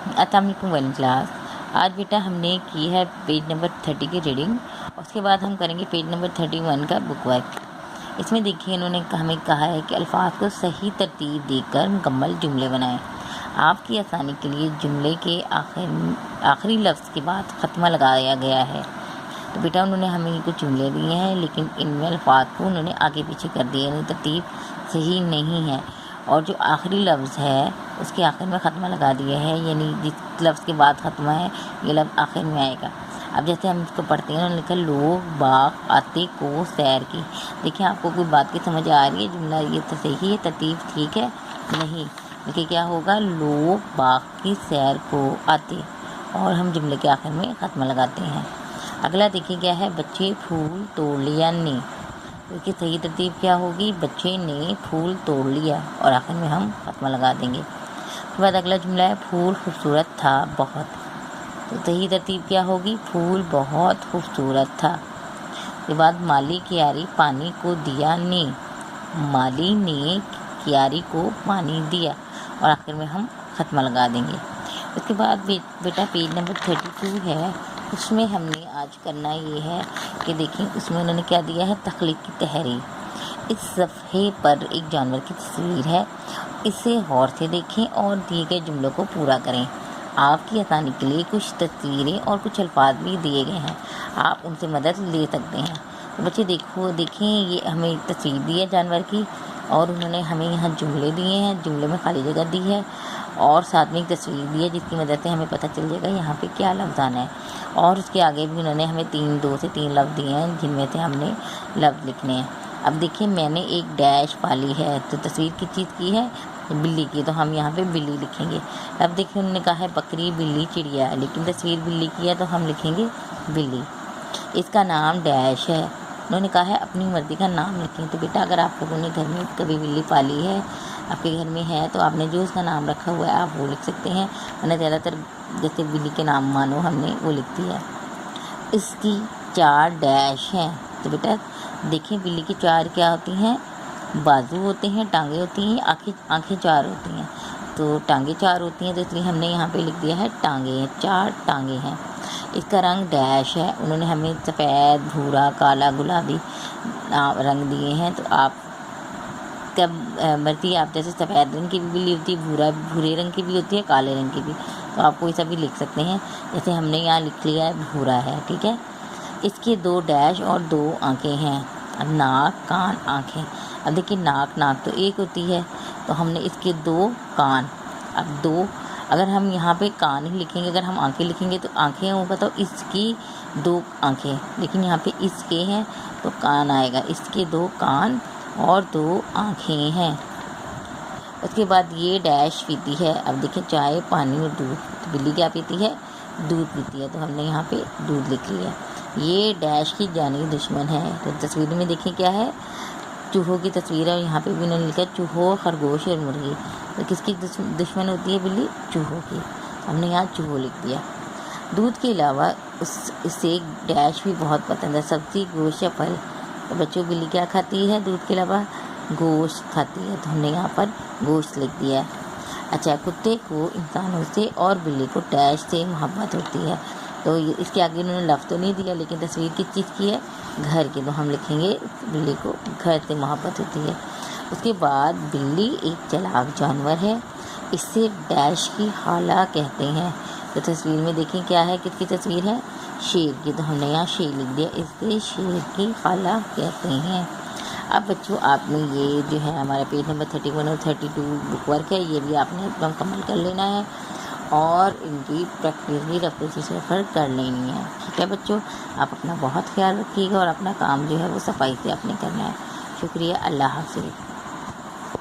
अस्सलाम वालेकुम one class. आज बेटा हमने की है पेज नंबर 30 की रीडिंग। उसके बाद हम करेंगे पेज नंबर 31 का बुक वर्क। इसमें देखिए इन्होंने हमें कहा है कि अल्फाज को सही तरतीब देकर मुकम्मल जुमले बनाएं। आपकी आसानी के लिए जुमले के आखिरी लफ्ज़ के बाद ख़त्मा लगाया गया है। तो बेटा उन्होंने हमें कुछ जुमले दिए हैं, लेकिन इनमें अल्फाज को उन्होंने आगे पीछे कर दिए, यानी तरतीब सही नहीं है। और जो आखिरी लफ्ज़ है उसके आखिर में ख़त्मा लगा दिया है, यानी जिस लफ्ज़ के बाद ख़त्मा है ये लफ्ज़ आखिर में आएगा। अब जैसे हम इसको पढ़ते हैं, उन्होंने लिखा लोग बाग आते को सैर की। देखिए आपको कोई बात की समझ आ रही है? जुमला ये तो सही है, तरतीब ठीक है? नहीं। देखिए क्या होगा, लोग बाग की सैर को आते, और हम जुमले के आखिर में ख़त्मा लगाते हैं। अगला देखिए क्या है, बच्चे फूल तोड़ लिया ने। देखिए सही तरतीब क्या होगी, बच्चे ने फूल तोड़ लिया, और आखिर में हम ख़त्मा लगा देंगे। उसके बाद अगला जुमला है, फूल खूबसूरत था बहुत। तो सही तरतीब क्या होगी, फूल बहुत खूबसूरत था। उसके बाद माली क्यारी पानी को दिया ने। माली ने क्यारी को पानी दिया, और आखिर में हम ख़त्मा लगा देंगे। उसके बाद बेटा पेज नंबर 32 है, उसमें हमने आज करना ये है कि देखिए उसमें उन्होंने क्या दिया है, तख्लीक की तहरीर। इस सफ़े पर एक जानवर की तस्वीर है, इसे गौर से देखें और दिए गए जुमलों को पूरा करें। आपकी आसानी के लिए कुछ तस्वीरें और कुछ अल्फाज भी दिए गए हैं, आप उनसे मदद ले सकते हैं। तो बच्चे देखें ये हमें तस्वीर दी है जानवर की, और उन्होंने हमें यहाँ जुमले दिए हैं, जुमले में खाली जगह दी है, और साथ में एक तस्वीर दी है जिसकी मदद से हमें पता चल जाएगा यहाँ पे क्या लफ्ज़ आना है। और उसके आगे भी उन्होंने हमें 2 से 3 लफ्ज़ दिए हैं, जिनमें से हमने लफ्ज़ लिखने हैं। अब देखिए मैंने एक डैश पाली है, तो तस्वीर किस चीज़ की है, बिल्ली की, तो हम यहाँ पे बिल्ली लिखेंगे। अब देखिए उन्होंने कहा है बकरी बिल्ली चिड़िया, लेकिन तस्वीर बिल्ली की है तो हम लिखेंगे बिल्ली। इसका नाम डैश है। उन्होंने कहा है अपनी मर्ज़ी का नाम लिखें। तो बेटा अगर आप लोगों ने घर में कभी बिल्ली पाली है, आपके घर में है, तो आपने जो उसका नाम रखा हुआ है आप वो लिख सकते हैं, वरना ज़्यादातर जैसे बिल्ली के नाम मानो हमने वो लिख दिया है। इसकी 4 डैश हैं। तो बेटा देखिए बिल्ली की 4 क्या होती हैं, बाजू होते हैं, टांगे होती हैं, आँखें 4 होती हैं। तो टांगे 4 होती हैं, तो इसलिए हमने यहाँ पे लिख दिया है टांगे हैं, 4 टांगे हैं। इसका रंग डैश है। उन्होंने हमें सफ़ेद, भूरा, काला, गुलाबी रंग दिए हैं। तो आप कब मर्जी आप जैसे सफ़ेद रंग की भी बिल्ली होती है, भूरे रंग की भी होती है, काले रंग की भी, तो आप कोई सा भी लिख सकते हैं। जैसे हमने यहाँ लिख लिया है भूरा है, ठीक है। इसके 2 डैश और 2 आँखें हैं। अब नाक, कान, आँखें। अब देखिए नाक तो एक होती है, तो हमने इसके 2 कान। अब 2 अगर हम यहाँ पे कान ही लिखेंगे, अगर हम आँखें लिखेंगे तो आँखें होगा, तो इसकी 2 आँखें, लेकिन यहाँ पे इसके हैं तो कान आएगा। इसके 2 कान और 2 आँखें हैं। उसके बाद ये डैश पीती है। अब देखिए चाय, पानी और दूध। तो बिल्ली क्या पीती है, दूध पीती है, तो हमने यहाँ पे दूध लिख लिया। ये डैश की जानी दुश्मन है। तो तस्वीर में देखिए क्या है, चूहों की तस्वीर है, यहाँ पे भी उन्होंने लिखा चूहों, खरगोश और मुर्गी। तो किसकी दुश्मन होती है बिल्ली, चूहों की। हमने यहाँ चूहों लिख दिया। दूध के अलावा इससे डैश भी बहुत पसंद है, सब्ज़ी, गोश्त या फल। तो बच्चों बिल्ली क्या खाती है, दूध के अलावा गोश्त खाती है, तो हमने यहाँ पर गोश्त लिख दिया। अच्छा, कुत्ते को इंसानों से और बिल्ली को डैश से मोहब्बत होती है। तो इसके आगे उन्होंने लफ्ज़ तो नहीं दिया, लेकिन तस्वीर किस चीज़ की है, घर की, तो हम लिखेंगे बिल्ली को घर से मोहब्बत होती है। उसके बाद बिल्ली एक चालाक जानवर है, इससे डैश की खाला कहते हैं। तो तस्वीर में देखें क्या है, किसकी तस्वीर है, शेर की, तो हमने यहाँ शेर लिख दिया, इससे शेर की खाला कहते हैं। अब बच्चों आपने ये जो है हमारा पेज नंबर 31 और 32 बुक वर्क है, ये भी आपने एकदम कम्प्लीट कर लेना है, और इनकी प्रैक्टिस भी रेपोजिशन पर कर लेनी है, ठीक है बच्चों। आप अपना बहुत ख्याल रखिएगा, और अपना काम जो है वो सफाई से आपने करना है। शुक्रिया, अल्लाह हाफ़िज़।